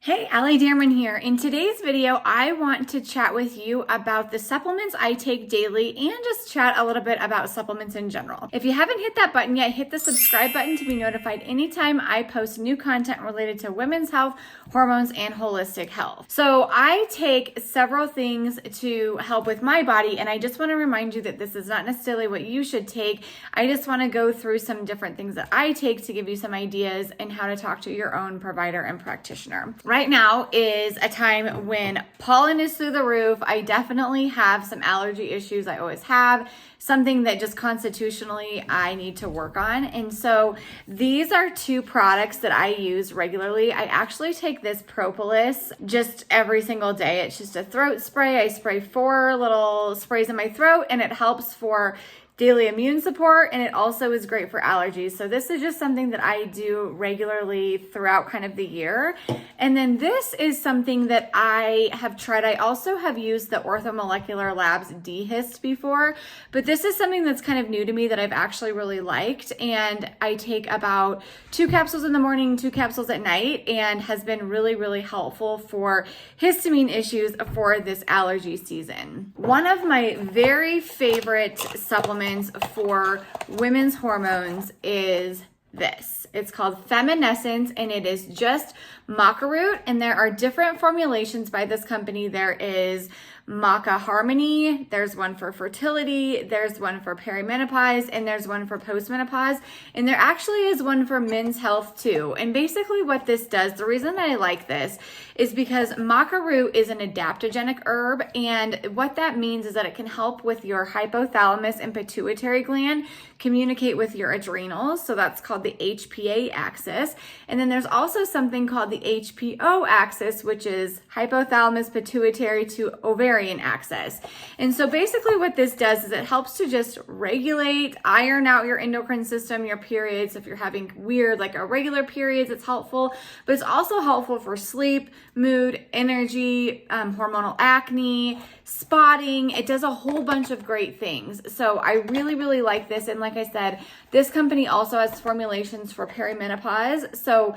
Hey, Damron here. In today's video, I want to chat with you about the supplements I take daily and just chat a little bit about supplements in general. If you haven't hit that button yet, hit the subscribe button to be notified anytime I post new content related to women's health, hormones, and holistic health. So I take several things to help with my body, and I just want to remind you that this is not necessarily what you should take. I just want to go through some different things that I take to give you some ideas and how to talk to your own provider and practitioner. Right now is a time when pollen is through the roof. I definitely have some allergy issues. I always have something that just constitutionally I need to work on. And so these are two products that I use regularly. I actually take this propolis just every single day. It's just a throat spray. I spray 4 little sprays in my throat, and it helps for daily immune support, and it also is great for allergies. So this is just something that I do regularly throughout kind of the year. And then this is something that I have tried. I also have used the Orthomolecular Labs D-Hist before, but this is something that's kind of new to me that I've actually really liked. And I take about 2 capsules in the morning, 2 capsules at night, and has been really, really helpful for histamine issues for this allergy season. One of my very favorite supplements for women's hormones is this. It's called Feminescence, and it is just maca root, and there are different formulations by this company. There is Maca Harmony, there's one for fertility, there's one for perimenopause, and there's one for postmenopause, and there actually is one for men's health too. And basically what this does, the reason that I like this is because maca root is an adaptogenic herb, and what that means is that it can help with your hypothalamus and pituitary gland communicate with your adrenals. So that's called the HPA axis. And then there's also something called the HPO axis, which is hypothalamus pituitary to ovarian axis. And so basically what this does is it helps to just regulate, iron out your endocrine system, your periods. If you're having weird, like irregular periods, it's helpful, but it's also helpful for sleep, mood, energy, hormonal acne, spotting. It does a whole bunch of great things. So I really, really like this. And like I said, this company also has formulations for perimenopause. So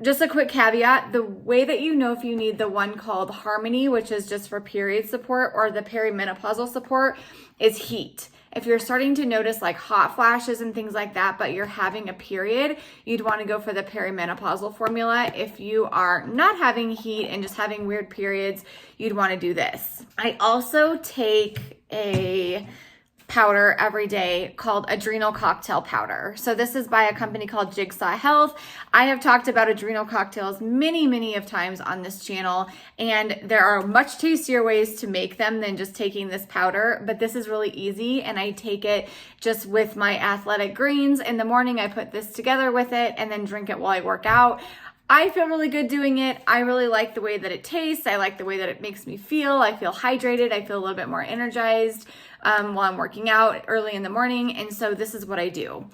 just a quick caveat, the way that you know if you need the one called Harmony, which is just for period support, or the perimenopausal support, is heat. If you're starting to notice like hot flashes and things like that, but you're having a period, you'd want to go for the perimenopausal formula. If you are not having heat and just having weird periods, you'd want to do this. I also take a powder every day called Adrenal Cocktail Powder. So this is by a company called Jigsaw Health. I have talked about adrenal cocktails many of times on this channel, and there are much tastier ways to make them than just taking this powder, but this is really easy, and I take it just with my athletic greens. In the morning, I put this together with it and then drink it while I work out. I feel really good doing it. I really like the way that it tastes. I like the way that it makes me feel. I feel hydrated. I feel a little bit more energized while I'm working out early in the morning. And so this is what I do.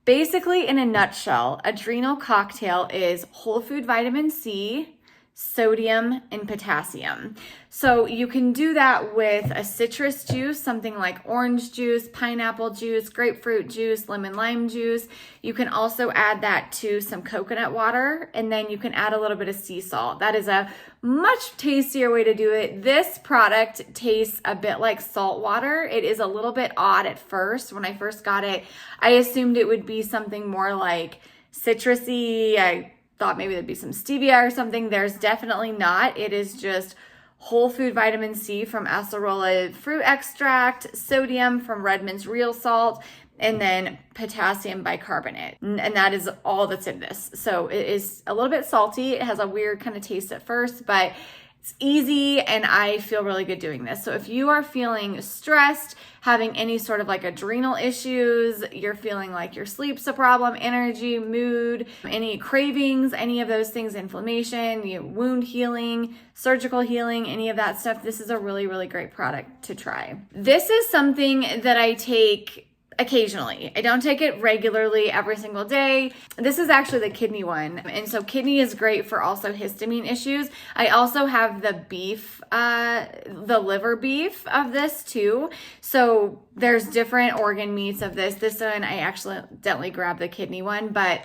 Basically, in a nutshell, adrenal cocktail is whole food vitamin C, sodium, and potassium. So you can do that with a citrus juice, something like orange juice, pineapple juice, grapefruit juice, lemon lime juice. You can also add that to some coconut water, and then you can add a little bit of sea salt. That is a much tastier way to do it. This product tastes a bit like salt water. It is a little bit odd at first. When I first got it, I assumed it would be something more like citrusy. I thought maybe there'd be some stevia or something. There's definitely not. It is just whole food vitamin C from acerola fruit extract, sodium from Redmond's real salt, and then potassium bicarbonate. And that is all that's in this. So it is a little bit salty. It has a weird kind of taste at first, but it's easy, and I feel really good doing this. So if you are feeling stressed, having any sort of like adrenal issues, you're feeling like your sleep's a problem, energy, mood, any cravings, any of those things, inflammation, wound healing, surgical healing, any of that stuff, this is a really, really great product to try. This is something that I take occasionally. I don't take it regularly every single day. This is actually the kidney one. And so kidney is great for also histamine issues. I also have the beef, the liver beef of this too. So there's different organ meats of this. This one, I accidentally grabbed the kidney one, but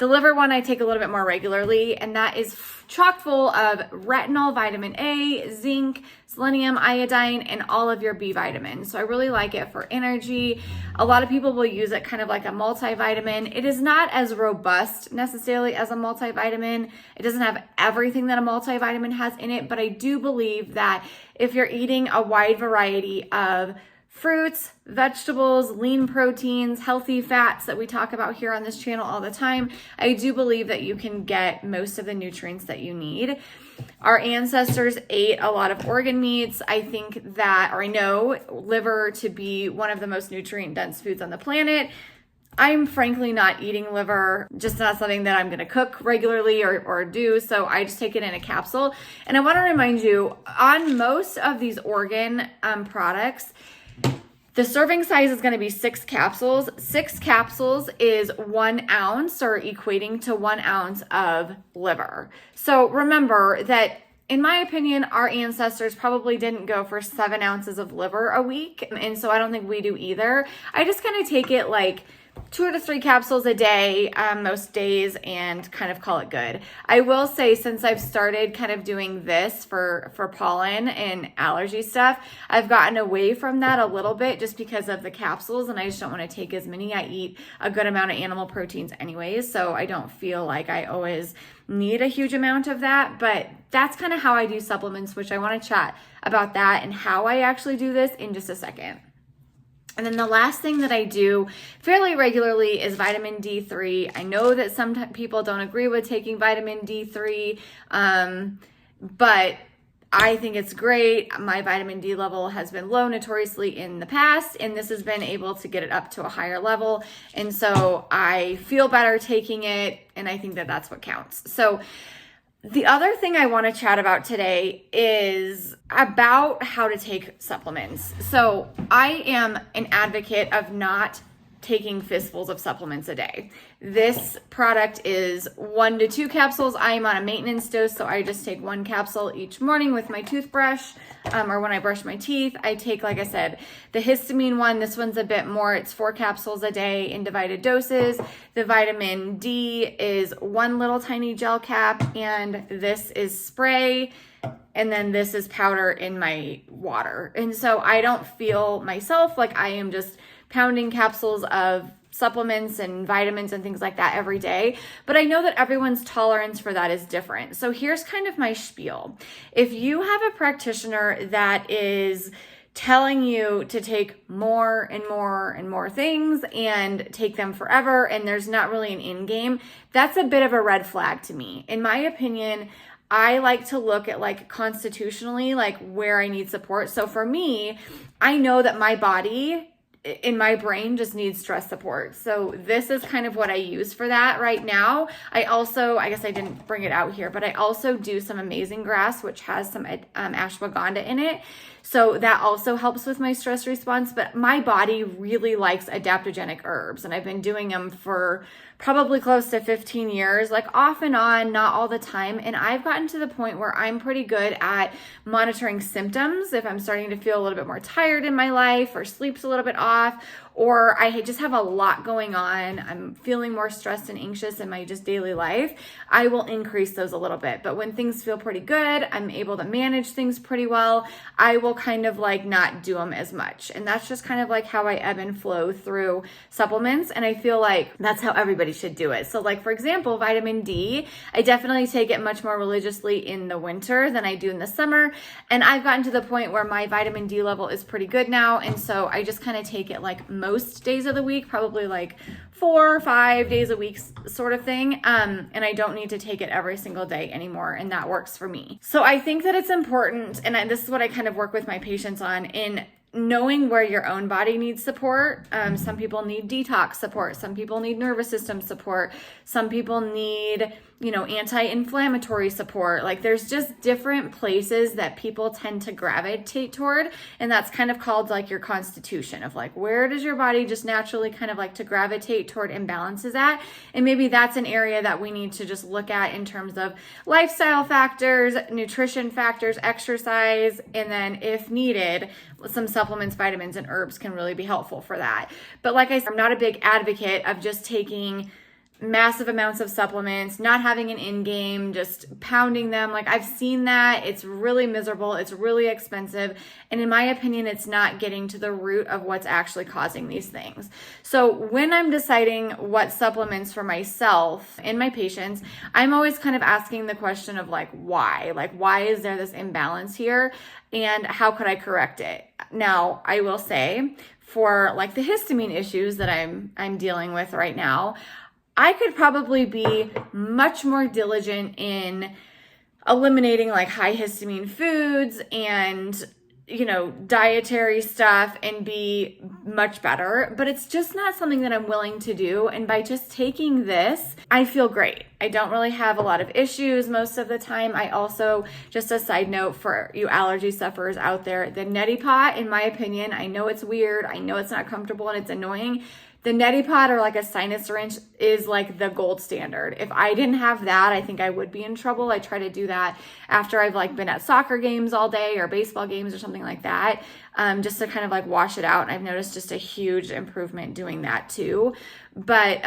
The liver one I take a little bit more regularly, and that is chock full of retinol, vitamin A, zinc, selenium, iodine, and all of your B vitamins. So I really like it for energy. A lot of people will use it kind of like a multivitamin. It is not as robust necessarily as a multivitamin. It doesn't have everything that a multivitamin has in it, but I do believe that if you're eating a wide variety of fruits, vegetables, lean proteins, healthy fats that we talk about here on this channel all the time, I do believe that you can get most of the nutrients that you need. Our ancestors ate a lot of organ meats. I think that, or I know liver to be one of the most nutrient dense foods on the planet. I'm frankly not eating liver, just not something that I'm going to cook regularly or do. So I just take it in a capsule. And I want to remind you, on most of these organ products, the serving size is going to be 6 capsules. 6 capsules is 1 ounce, or equating to 1 ounce of liver. So remember that, in my opinion, our ancestors probably didn't go for 7 ounces of liver a week. And so I don't think we do either. I just kind of take it like 2 to 3 capsules a day, most days, and kind of call it good. I will say, since I've started kind of doing this for pollen and allergy stuff, I've gotten away from that a little bit just because of the capsules, and I just don't want to take as many. I eat a good amount of animal proteins anyways, so I don't feel like I always need a huge amount of that, but that's kind of how I do supplements, which I want to chat about that and how I actually do this in just a second. And then the last thing that I do fairly regularly is vitamin D3. I know that some people don't agree with taking vitamin D3, but I think it's great. My vitamin D level has been low notoriously in the past, and this has been able to get it up to a higher level. And so I feel better taking it, and I think that that's what counts. So the other thing I want to chat about today is about how to take supplements. So I am an advocate of not taking fistfuls of supplements a day. This product is 1 to 2 capsules. I am on a maintenance dose, so I just take 1 capsule each morning with my toothbrush, or when I brush my teeth. I take, like I said, the histamine one. This one's a bit more. It's 4 capsules a day in divided doses. The vitamin D is 1 little tiny gel cap, and this is spray, and then this is powder in my water. And so I don't feel myself like I am just pounding capsules of supplements and vitamins and things like that every day. But I know that everyone's tolerance for that is different. So here's kind of my spiel. If you have a practitioner that is telling you to take more and more and more things and take them forever, and there's not really an end game, that's a bit of a red flag to me. In my opinion, I like to look at, like, constitutionally, like, where I need support. So for me, I know that my body in my brain just needs stress support. So this is kind of what I use for that right now. I guess I didn't bring it out here, but I also do some amazing grass, which has some ashwagandha in it. So that also helps with my stress response. But my body really likes adaptogenic herbs, and I've been doing them for probably close to 15 years, like off and on, not all the time. And I've gotten to the point where I'm pretty good at monitoring symptoms. If I'm starting to feel a little bit more tired in my life, or sleep's a little bit off, or I just have a lot going on, I'm feeling more stressed and anxious in my just daily life, I will increase those a little bit. But when things feel pretty good, I'm able to manage things pretty well, I will kind of like not do them as much. And that's just kind of like how I ebb and flow through supplements. And I feel like that's how everybody should do it. So, like, for example, vitamin D, I definitely take it much more religiously in the winter than I do in the summer. And I've gotten to the point where my vitamin D level is pretty good now. And so I just kind of take it like most days of the week, probably like 4 or 5 days a week sort of thing. And I don't need to take it every single day anymore. And that works for me. So I think that it's important, and this is what I kind of work with my patients on, in knowing where your own body needs support. Some people need detox support. Some people need nervous system support. Some people need, anti-inflammatory support. Like, there's just different places that people tend to gravitate toward. And that's kind of called like your constitution of like, where does your body just naturally kind of like to gravitate toward imbalances at? And maybe that's an area that we need to just look at in terms of lifestyle factors, nutrition factors, exercise, and then if needed, some supplements, vitamins, and herbs can really be helpful for that. But like I said, I'm not a big advocate of just taking massive amounts of supplements, not having an end game, just pounding them. Like, I've seen that. It's really miserable. It's really expensive. And in my opinion, it's not getting to the root of what's actually causing these things. So when I'm deciding what supplements for myself and my patients, I'm always kind of asking the question of like, why? Like, why is there this imbalance here? And how could I correct it? Now, I will say, for like the histamine issues that I'm dealing with right now, I could probably be much more diligent in eliminating like high histamine foods and, you know, dietary stuff and be much better, but it's just not something that I'm willing to do. And by just taking this, I feel great. I don't really have a lot of issues most of the time. I also, just a side note for you allergy sufferers out there, the neti pot, in my opinion, I know it's weird, I know it's not comfortable and it's annoying. The neti pot, or like a sinus syringe, is like the gold standard. If I didn't have that, I think I would be in trouble. I try to do that after I've like been at soccer games all day or baseball games or something like that, just to kind of like wash it out. And I've noticed just a huge improvement doing that too. But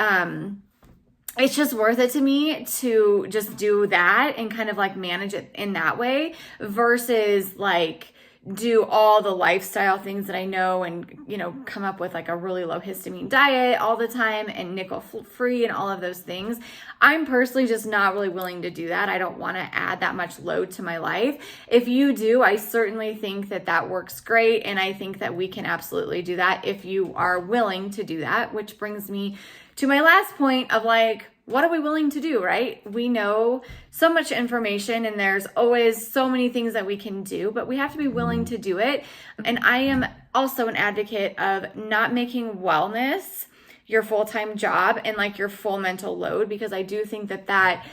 it's just worth it to me to just do that and kind of like manage it in that way versus like do all the lifestyle things that I know and, you know, come up with like a really low histamine diet all the time and nickel free and all of those things. I'm personally just not really willing to do that. I don't want to add that much load to my life. If you do, I certainly think that that works great. And I think that we can absolutely do that if you are willing to do that, which brings me to my last point of like, what are we willing to do, right? We know so much information and there's always so many things that we can do, but we have to be willing to do it. And I am also an advocate of not making wellness your full-time job and like your full mental load, because I do think that that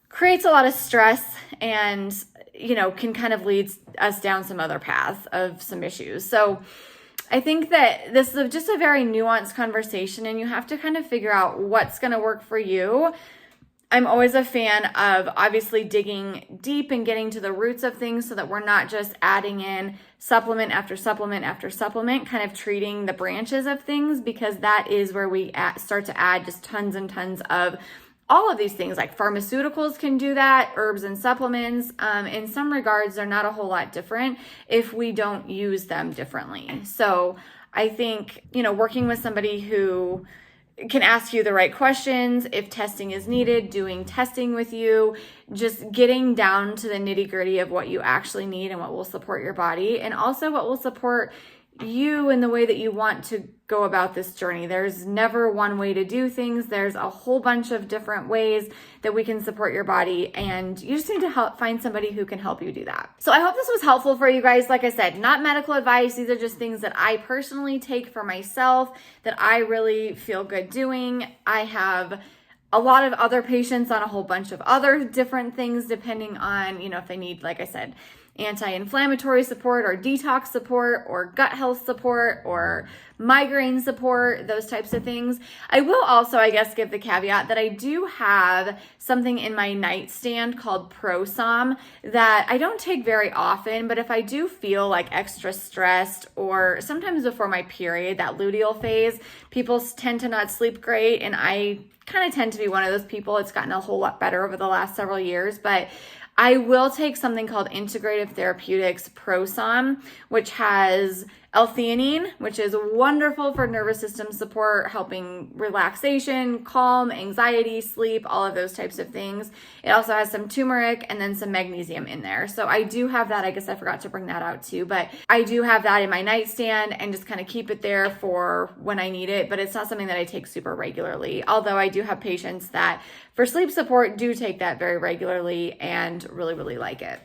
creates a lot of stress and, you know, can kind of lead us down some other paths of some issues. So I think that this is just a very nuanced conversation and you have to kind of figure out what's going to work for you. I'm always a fan of obviously digging deep and getting to the roots of things so that we're not just adding in supplement after supplement after supplement, kind of treating the branches of things, because that is where we start to add just tons and tons of all of these things. Like pharmaceuticals can do that, herbs and supplements. In some regards, they're not a whole lot different if we don't use them differently. So I think, you know, working with somebody who can ask you the right questions, if testing is needed, doing testing with you, just getting down to the nitty gritty of what you actually need and what will support your body, and also what will support you in the way that you want to go about this journey. There's never one way to do things. There's a whole bunch of different ways that we can support your body, and you just need to find somebody who can help you do that. So I hope this was helpful for you guys. Like I said, not medical advice. These are just things that I personally take for myself that I really feel good doing. I have a lot of other patients on a whole bunch of other different things, depending on, you know, if they need, like I said, anti-inflammatory support or detox support or gut health support or migraine support, those types of things. I will also, I guess, give the caveat that I do have something in my nightstand called ProSom that I don't take very often, but if I do feel like extra stressed or sometimes before my period, that luteal phase, people tend to not sleep great, and I kind of tend to be one of those people. It's gotten a whole lot better over the last several years, but I will take something called Integrative Therapeutics ProSom, which has L-theanine, which is wonderful for nervous system support, helping relaxation, calm, anxiety, sleep, all of those types of things. It also has some turmeric and then some magnesium in there. So I do have that. I guess I forgot to bring that out too, but I do have that in my nightstand and just kind of keep it there for when I need it, but it's not something that I take super regularly. Although I do have patients that for sleep support do take that very regularly and really, really like it.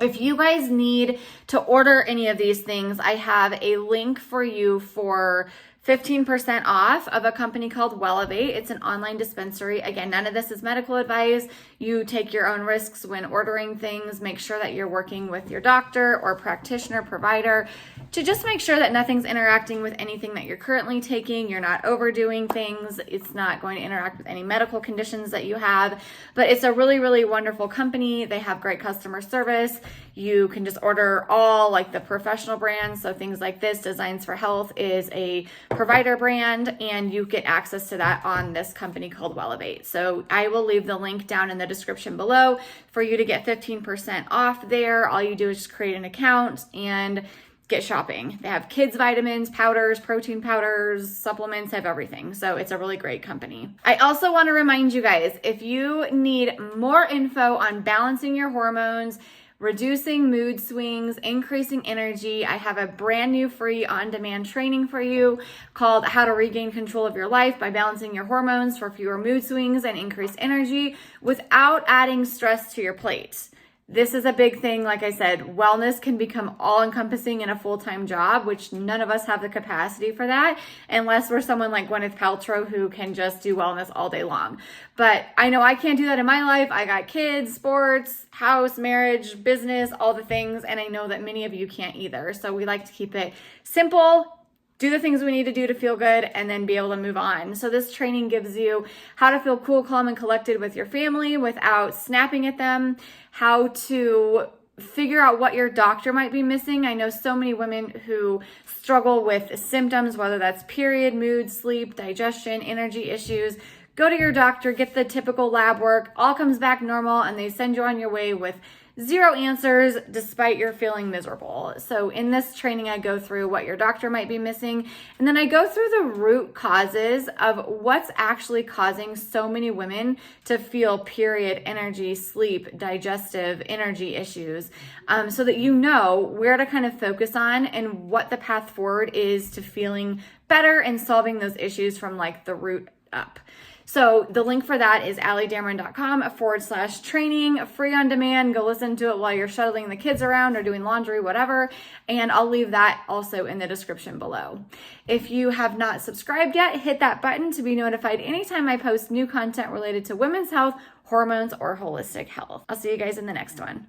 If you guys need to order any of these things, I have a link for you for 15% off of a company called Elevate. It's an online dispensary. Again, none of this is medical advice. You take your own risks when ordering things. Make sure that you're working with your doctor or practitioner, provider. to just make sure that nothing's interacting with anything that you're currently taking. You're not overdoing things. It's not going to interact with any medical conditions that you have. But it's a really, really wonderful company. They have great customer service. You can just order all like the professional brands. So things like this, Designs for Health, is a provider brand, and you get access to that on this company called Elevate. So I will leave the link down in the description below for you to get 15% off there. All you do is just create an account and get shopping. They have kids vitamins, powders, protein powders, supplements, have everything. So it's a really great company. I also want to remind you guys, if you need more info on balancing your hormones, reducing mood swings, increasing energy, I have a brand new free on-demand training for you called How to Regain Control of Your Life by Balancing Your Hormones for Fewer Mood Swings and Increased Energy without adding stress to your plate. This is a big thing. Like I said, wellness can become all-encompassing in a full-time job, which none of us have the capacity for that unless we're someone like Gwyneth Paltrow who can just do wellness all day long. But I know I can't do that in my life. I got kids, sports, house, marriage, business, all the things, and I know that many of you can't either. So we like to keep it simple, do the things we need to do to feel good, and then be able to move on. So this training gives you how to feel cool, calm, and collected with your family without snapping at them, how to figure out what your doctor might be missing. I know so many women who struggle with symptoms, whether that's period, mood, sleep, digestion, energy issues. Go to your doctor, get the typical lab work, all comes back normal, and they send you on your way with zero answers despite your feeling miserable. So in this training, I go through what your doctor might be missing, and then I go through the root causes of what's actually causing so many women to feel period, energy, sleep, digestive, energy issues, so that you know where to kind of focus on and what the path forward is to feeling better and solving those issues from like the root up. So the link for that is alliedamron.com/training, free on demand. Go listen to it while you're shuttling the kids around or doing laundry, whatever. And I'll leave that also in the description below. If you have not subscribed yet, hit that button to be notified anytime I post new content related to women's health, hormones, or holistic health. I'll see you guys in the next one.